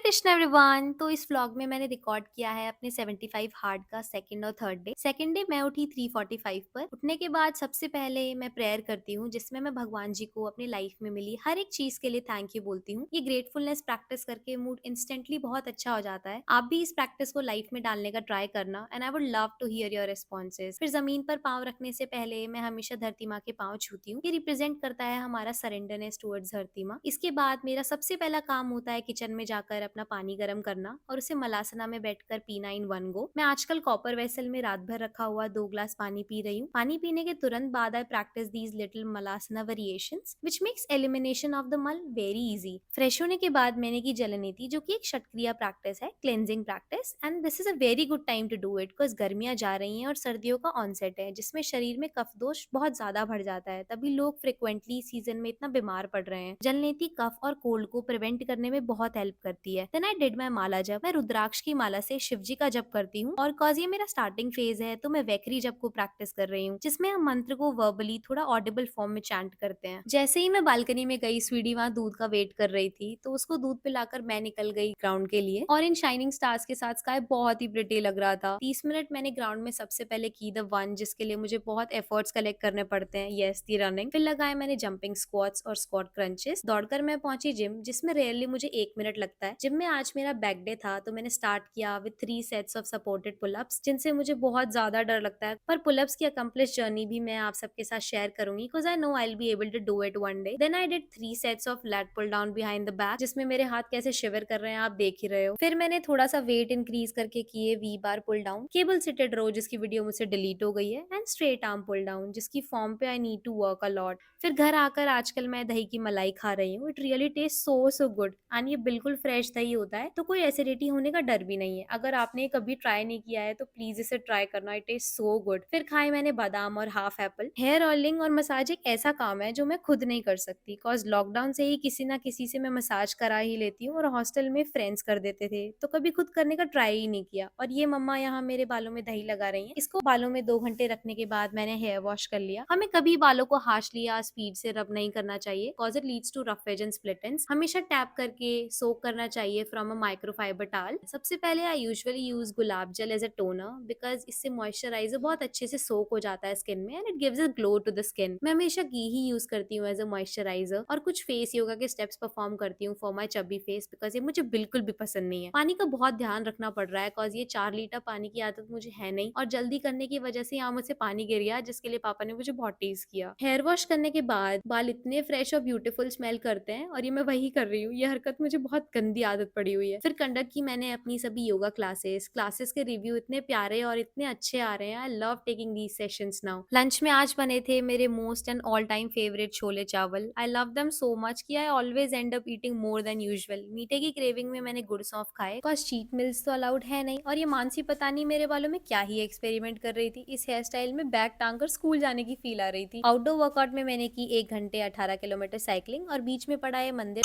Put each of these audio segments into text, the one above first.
Krishna everyone. तो इस vlog में मैंने रिकॉर्ड किया है अपने 75 हार्ड का सेकंड और थर्ड डे। सेकंड डे मैं उठी 3:45 पर। उठने के बाद सबसे पहले मैं प्रेयर करती हूँ, जिसमें मैं भगवान जी को अपनी लाइफ में मिली हर एक चीज के लिए थैंक यू बोलती हूँ। ये ग्रेटफुलनेस प्रैक्टिस करके मूड इंस्टेंटली बहुत अच्छा हो जाता है। आप भी इस प्रैक्टिस को लाइफ में डालने का ट्राई करना and I would love to hear your responses. फिर जमीन पर पाँव रखने से पहले मैं हमेशा धरती माँ के पाँव छूती हूँ। ये रिप्रेजेंट करता है हमारा सरेंडरनेस टुवर्ड्स धरती माँ। इसके बाद मेरा सबसे पहला काम होता है किचन में जाकर अपना पानी गर्म करना और उसे मलासना में बैठकर पीना इन वन गो। मैं आजकल कॉपर वेसल में रात भर रखा हुआ 2 ग्लास पानी पी रही हूँ। पानी पीने के तुरंत बाद I practice these little malasana variations which makes elimination of the mal very easy. Fresh होने के बाद मैंने की जलनेति, जो कि एक षटक्रिया प्रैक्टिस है, cleansing practice, and this is a very good time to do it because गर्मियां जा रही हैं और सर्दियों का ऑनसेट है, जिसमें शरीर में कफ दोष बहुत ज्यादा बढ़ जाता है। तभी लोग फ्रिक्वेंटली सीजन में इतना बीमार पड़ रहे हैं। जलनेति कफ और कोल्ड को प्रिवेंट करने में बहुत हेल्प करती है। देन आई डिड माई माला जप। मैं रुद्राक्ष की माला से शिव जी का जप करती हूँ, और कॉज ये मेरा स्टार्टिंग फेज है तो मैं वैखरी जप को प्रैक्टिस कर रही हूँ, जिसमें हम मंत्र को वर्बली थोड़ा ऑडिबल फॉर्म में चैंट करते हैं। जैसे ही मैं बालकनी में गई, स्वीटी वहां दूध का वेट कर रही थी, तो उसको दूध पिलाकर मैं निकल गई ग्राउंड के लिए। और इन शाइनिंग स्टार्स के साथ स्काई बहुत ही प्रिटी लग रहा था। 30 मिनट मैंने ग्राउंड में सबसे पहले की द वन, जिसके लिए मुझे बहुत एफर्ट्स कलेक्ट करने पड़ते हैं, यस दी रनिंग। फिर लगाए मैंने जंपिंग स्क्वाट्स और स्क्वाट क्रंचेस। दौड़कर मैं पहुंची जिम, जिसमें रेयरली मुझे 1 मिनट लगता है। जिम में आज मेरा बैक डे था, तो मैंने स्टार्ट किया with 3 sets of supported pullups, जिनसे मुझे बहुत ज्यादा डर लगता है, पर पुलअप्स की अकम्प्लिश जर्नी भी मैं आप सबके साथ शेयर करूंगी because I know I will be able to do it one day. Then I did 3 sets of lat pull down behind the back, जिसमें मेरे हाथ कैसे शिवर कर रहे हैं आप देख ही रहे हो। फिर मैंने थोड़ा सा वेट इंक्रीज करके किए V bar pull down, cable seated row, जिसकी वीडियो मुझसे डिलीट हो गई है, and straight arm pull down, जिसकी फॉर्म पे I need to work a lot. फिर घर आकर आजकल मैं दही की मलाई खा रही हूँ। It really taste so so good, and ये बिल्कुल फ्रेश दही होता है, तो कोई एसिडिटी होने का डर भी नहीं है। अगर आपने कभी ट्राई नहीं किया है तो प्लीज इसे ट्राई करना, इट टेस्ट सो गुड। फिर खाए मैंने बादाम और हाफ एप्पल। हेयर ऑयलिंग और मसाज एक ऐसा काम है जो मैं खुद नहीं कर सकती, कॉज लॉकडाउन से ही किसी ना किसी से मैं मसाज करा ही लेती हूँ, और हॉस्टल में फ्रेंड्स कर देते थे, तो कभी खुद करने का ट्राई ही नहीं किया। और ये मम्मा यहाँ मेरे बालों में दही लगा रही है। इसको बालों में 2 घंटे रखने के बाद मैंने हेयर वॉश कर लिया। हमें कभी बालों को हार्शली या स्पीड से रब नहीं करना चाहिए, cause it leads to rough edge and split ends. हमेशा टैप करके सोक करना चाहिए फ्रॉम अ माइक्रोफाइबर टाल। सबसे पहले आई यूजुअली यूज गुलाब जल एज अ टोनर, बिकॉज इससे मॉइस्चराइजर बहुत अच्छे से सोक हो जाता है स्किन में, and it gives a glow to the skin. मैं हमेशा घी ही यूज करती हूँ एज अ मॉइस्चराइजर, और कुछ फेस योगा के स्टेप्स परफॉर्म करती हूँ for my chubby face, because ये मुझे बिल्कुल भी पसंद नहीं है। पानी का बहुत ध्यान रखना पड़ रहा है, कॉज ये 4 लीटर पानी की आदत मुझे है नहीं, और जल्दी करने की वजह से यहाँ मुझसे पानी गिर गया, जिसके लिए पापा ने मुझे बहुत टीज किया। हेयर वॉश करने के बाद बाल इतने फ्रेश और ब्यूटीफुल स्मेल करते हैं, और ये मैं वही कर रही हूँ। ये हरकत मुझे बहुत गंदी आदत पड़ी हुई है। फिर कंडक्ट की मैंने अपनी सभी योगा क्लासेस क्लासेस के रिव्यू इतने प्यारे और इतने अच्छे आ रहे हैं। I love taking these sessions now. Lunch में आज बने थे मेरे most and all time favourite छोले चावल। I love them so much कि I always end up eating more than usual. मीठे की क्रेविंग में मैंने गुड़ सौंफ खाए, बिकॉज चीट मिल्स तो अलाउड है नहीं। और ये मानसी पता नहीं मेरे बालों में क्या ही एक्सपेरिमेंट कर रही थी। इस हेयर स्टाइल में बैग टांग कर स्कूल जाने की फील आ रही थी। आउटडोर वर्कआउट में मैंने की 1 घंटे 18 किलोमीटर साइकिलिंग, और बीच में पड़ा है मंदिर,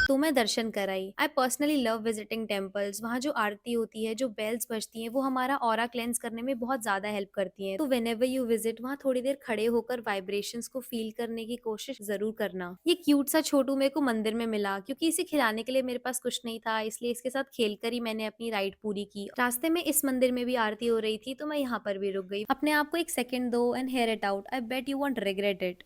तो मैं दर्शन कराई। I personally love visiting temples. वहाँ जो आरती होती है, जो बेल्स बजती हैं, वो हमारा ऑरा क्लेंस करने में बहुत ज्यादा हेल्प करती हैं। तो व्हेनेवर यू विजिट, वहाँ थोड़ी देर खड़े होकर वाइब्रेशंस को फील करने की कोशिश जरूर करना। ये क्यूट सा छोटू मेरे को मंदिर में मिला, क्योंकि इसे खिलाने के लिए मेरे पास कुछ नहीं था, इसलिए इसके साथ खेलकर ही मैंने अपनी राइड पूरी की। रास्ते में इस मंदिर में भी आरती हो रही थी, तो मैं यहाँ पर भी रुक गई। अपने आप को एक सेकेंड दो and hear it out. I bet you won't regret it.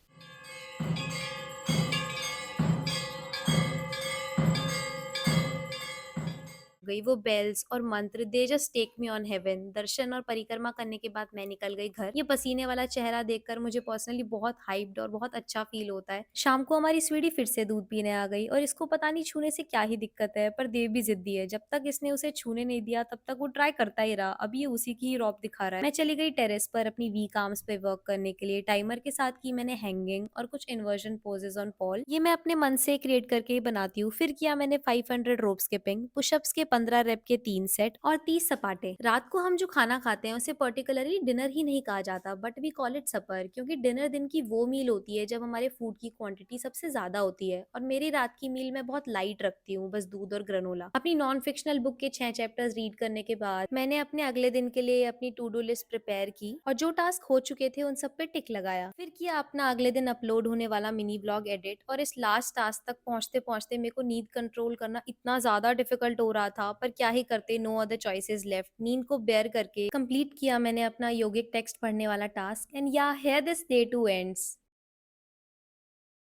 गई वो बेल्स और मंत्र, they just take me on heaven. दर्शन और परिक्रमा करने के बाद मैं निकल गई घर। ये पसीने वाला चेहरा देखकर मुझे पर्सनली बहुत हाइप्ड और बहुत अच्छा फील होता है। शाम को हमारी स्वीटी फिर से दूध पीने आ गई, और इसको पता नहीं छूने से क्या ही दिक्कत है, पर देव भी जिद्दी है। जब तक इसने उसे छूने नहीं दिया तब तक वो ट्राई करता ही रहा। अभी ये उसी की ही रौब दिखा रहा है। मैं चली गई टेरेस पर अपनी वीक आर्म्स पे वर्क करने के लिए। टाइमर के साथ की मैंने हैंगिंग और कुछ इन्वर्जन पोजेस ऑन पॉल। ये मैं अपने मन से क्रिएट करके ही बनाती हूँ। फिर किया मैंने 500 रोप स्किपिंग, पुशअप्स के 15 रेप के 3 सेट और 30 सपाटे। रात को हम जो खाना खाते हैं उसे पर्टिकुलरली डिनर ही नहीं कहा जाता, बट वी कॉल इट सपर, क्योंकि डिनर दिन की वो मील होती है जब हमारे फूड की क्वांटिटी सबसे ज्यादा होती है। और मेरी रात की मील मैं बहुत लाइट रखती हूँ, बस दूध और ग्रेनोला। अपनी नॉन फिक्शनल बुक के 6 चैप्टर्स रीड करने के बाद मैंने अपने अगले दिन के लिए अपनी टू डू लिस्ट प्रिपेयर की और जो टास्क हो चुके थे उन सब पे टिक लगाया। फिर किया अपना अगले दिन अपलोड होने वाला मिनी ब्लॉग एडिट। और इस लास्ट टास्क तक पहुंचते पहुंचते मेरे को नींद कंट्रोल करना इतना ज्यादा डिफिकल्ट हो रहा था, पर क्या ही करते, नो अदर चॉइसेस लेफ्ट। नींद को बेयर करके कंप्लीट किया मैंने अपना योगिक टेक्स्ट पढ़ने वाला टास्क। एंड या here this day two ends.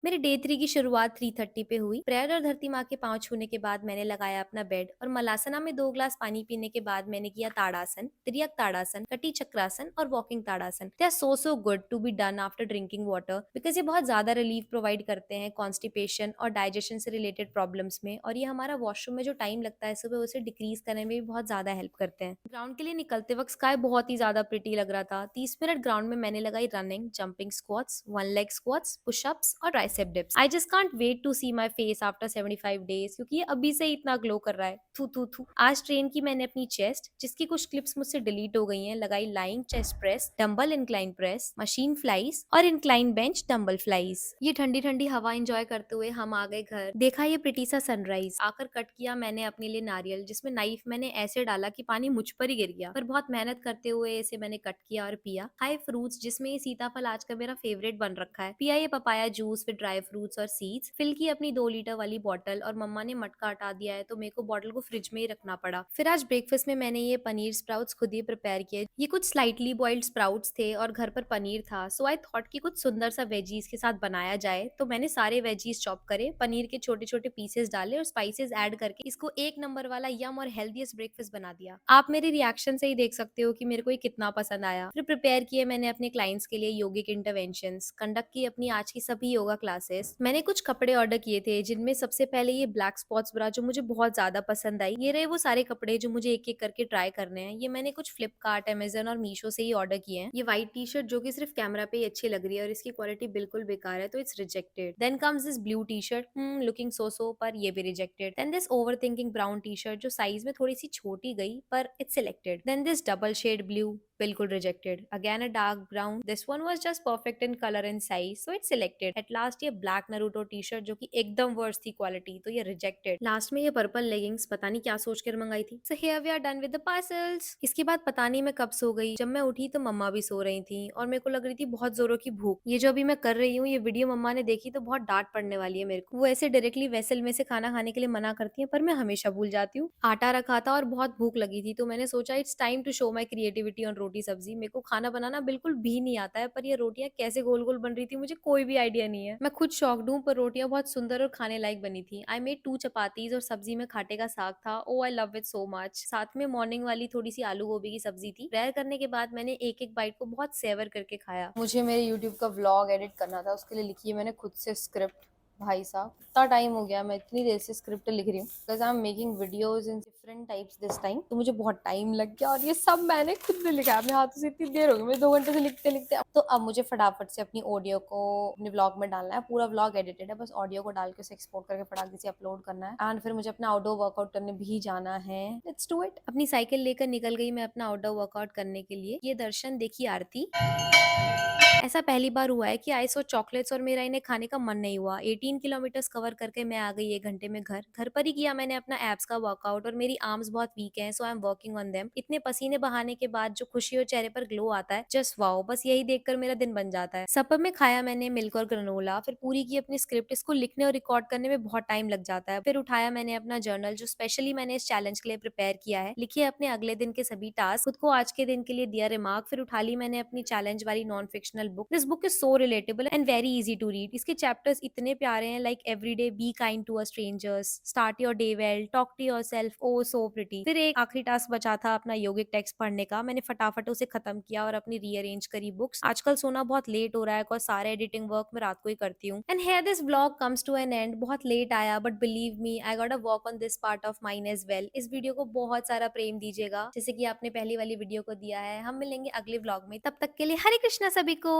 मेरे डे 3 की शुरुआत 3:30 पे हुई। प्रेयर और धरती माँ के पाँव छूने के बाद मैंने लगाया अपना बेड और मलासना में 2 ग्लास पानी पीने के बाद मैंने किया ताड़ासन, त्रियक ताड़ासन, कटी चक्रासन और वॉकिंग ताड़ासन। They are so good to be done after drinking water, because ये बहुत ज्यादा रिलीफ प्रोवाइड करते हैं कॉन्स्टिपेशन और डाइजेशन से रिलेटेड प्रॉब्लम्स में। और ये हमारा वॉशरूम में जो टाइम लगता है सुबह, उसे डिक्रीज करने में भी बहुत ज्यादा हेल्प करते हैं। ग्राउंड के लिए निकलते वक्त स्काई बहुत ही ज्यादा प्रिटी लग रहा था। 30 मिनट ग्राउंड में मैंने लगाई running, jumping squats, one leg squats, pushups और tricep dips. I just can't wait to see my face after 75 days, क्योंकि ये अभी से ही इतना ग्लो कर रहा है। थू थू थू। आज ट्रेन की मैंने अपनी चेस्ट, जिसकी कुछ क्लिप्स मुझसे डिलीट हो गई हैं, लगाई lying chest press, dumbbell incline press, machine flies और इंक्लाइन बेंच डंबल फ्लाइज। ये ठंडी ठंडी हवा एंजॉय करते हुए हम आ गए घर। देखा ये प्रिटी सा सनराइज। आकर कट किया मैंने अपने लिए नारियल, जिसमें नाइफ मैंने ऐसे डाला कि पानी मुझ पर ही गिर गया, पर बहुत मेहनत करते हुए इसे मैंने कट किया और पिया। हाई फ्रूट्स, जिसमें ये सीताफल आज का मेरा फेवरेट बन रखा है। पिया ये papaya juice with dry fruits और सीड्स। फिल की अपनी 2 लीटर वाली बॉटल, और मम्मा ने मटका हटा दिया है तो मेरे को बॉटल को फ्रिज में ही रखना पड़ा। फिर आज ब्रेकफास्ट में मैंने ये पनीर स्प्राउट्स खुद ही प्रिपेयर किए। ये कुछ स्लाइटली बॉइल्ड स्प्राउट्स थे और घर पर पनीर था, सो आई थॉट कि कुछ सुंदर सा वेजीज के साथ बनाया जाए। तो मैंने सारे वेजीज चॉप करे, पनीर के छोटे छोटे पीसेस डाले और स्पाइसेस ऐड करके इसको एक नंबर वाला यम और हेल्दीएस्ट ब्रेकफास्ट बना दिया। आप मेरे रिएक्शन से ही देख सकते हो कि मेरे को ये कितना पसंद आया। फिर प्रिपेयर किए मैंने अपने क्लाइंट्स के लिए योगिक इंटरवेंशंस, कंडक्ट की अपनी आज की सभी योगा क्लासेस। मैंने कुछ कपड़े ऑर्डर किए थे, जिनमें सबसे पहले ये ब्लैक स्पॉट्स ब्रा जो मुझे बहुत ज्यादा पसंद आई। ये रहे वो सारे कपड़े जो मुझे एक एक करके ट्राई करने हैं। ये मैंने कुछ फ्लिपकार्ट, अमेजन और मीशो से ही ऑर्डर किए हैं। ये व्हाइट टी शर्ट जो कि सिर्फ कैमरा पे ही अच्छी लग रही है और इसकी क्वालिटी बिल्कुल बेकार है, तो it's rejected. Then comes this blue T shirt, looking so पर ये भी rejected. Then this over thinking brown T shirt जो साइज में थोड़ी सी छोटी गई, पर it's selected. Then this double shade blue, बिल्कुल rejected. Again a dark brown, this one was just perfect in colour and size, so it's selected. At last ये black Naruto T shirt जो कि एकदम वर्स थी quality, तो ये rejected. Last में ये पर्पल लेगिंग्स, पता नहीं क्या सोच कर मंगाई थी। So here we are done with the parcels. इसके बाद पता नहीं मैं कब सो गई। जब मैं उठी तो मम्मा भी सो रही थी और मेरे को लग रही थी बहुत जोरों की भूख। ये जो अभी मैं कर रही हूँ, ये वीडियो मम्मा ने देखी तो बहुत डांट पड़ने वाली है मेरे को। वो ऐसे डायरेक्टली वेसल में से खाना खाने के लिए मना करती है, पर मैं हमेशा भूल जाती हूँ। आटा रखा था और बहुत भूख लगी थी, तो मैंने सोचा it's time to show my creativity on roti sabzi. मेरे को खाना बनाना बिल्कुल भी नहीं आता है, पर ये रोटियां कैसे गोल गोल बन रही थी मुझे कोई भी आइडिया नहीं है। मैं खुद शॉक्ड हूँ, पर रोटियां बहुत सुंदर और खाने लायक बनी थी। आई मेड 2 चपातीज और सब्जी में खाटे का साग था। Oh I love it so much. साथ में मॉर्निंग वाली थोड़ी सी आलू गोभी की सब्जी थी। प्रेयर करने के बाद मैंने एक एक बाइट को बहुत सेवर करके खाया। मुझे मेरे यूट्यूब का व्लॉग एडिट करना था, उसके लिए लिखी है मैंने खुद से स्क्रिप्ट। भाई साहब, इतना टाइम हो गया, मैं इतनी देर से स्क्रिप्ट लिख रही हूँ, because I am making videos in different types this time. तो मुझे बहुत टाइम लग गया और ये सब मैंने खुद से लिखा है अपने हाथों से। इतनी देर हो गई मुझे 2 घंटे से लिखते लिखते। तो अब मुझे फटाफट से अपनी ऑडियो को अपने व्लॉग में डालना है। पूरा व्लॉग एडिटेड है, बस ऑडियो को डाल के उसे एक्सपोर्ट करके फटाक से अपलोड करना है। एंड फिर मुझे अपना आउटडोर वर्कआउट करने भी जाना है। Let's do it. अपनी साइकिल लेकर निकल गई मैं अपना आउटडोर वर्कआउट करने के लिए। ये दर्शन देखी आरती। ऐसा पहली बार हुआ है कि आई सॉ चॉकलेट्स और मेरा इन्हें खाने का मन नहीं हुआ। 18 किलोमीटर्स कवर करके मैं आ गई 1 घंटे में घर। घर पर ही किया मैंने अपना एब्स का वर्कआउट और मेरी आर्म्स बहुत वीक हैं, so I am working on them. इतने पसीने बहाने के बाद जो खुशी और चेहरे पर ग्लो आता है, जस्ट वाओ, बस यही देखकर मेरा दिन बन जाता है। सपर में खाया मैंने मिल्क और ग्रेनोला, फिर पूरी की अपनी स्क्रिप्ट। इसको लिखने और रिकॉर्ड करने में बहुत टाइम लग जाता है। फिर उठाया मैंने अपना जर्नल जो स्पेशली मैंने इस चैलेंज के लिए प्रिपेयर किया है। लिखिए अपने अगले दिन के सभी टास्क, खुद को आज के दिन के लिए दिया रिमार्क। फिर उठा ली मैंने अपनी चैलेंज वाली non fictional book. This book is so relatable and very easy to read. इसके चैप्टर्स इतने प्यारे हैं, like everyday be kind to a strangers, start your day well, talk to yourself, oh so pretty. फिर एक आखिरी task बचा था अपना योगिक टेक्स्ट पढ़ने का। मैंने फटाफट उसे खत्म किया और अपनी रीअरेंज करी बुक्स। आजकल सोना बहुत लेट हो रहा है, और सारे एडिटिंग वर्क मैं रात को ही करती हूँ। And here this vlog comes to an end. बहुत लेट आया, but believe me I got a work on this part of mine as well. इस वीडियो को बहुत सारा प्रेम दीजिएगा, जैसे कि आपने पहली वाली वीडियो को दिया है। हम मिलेंगे अगले व्लॉग में, तब तक के लिए हरे कृष्णा सभी को।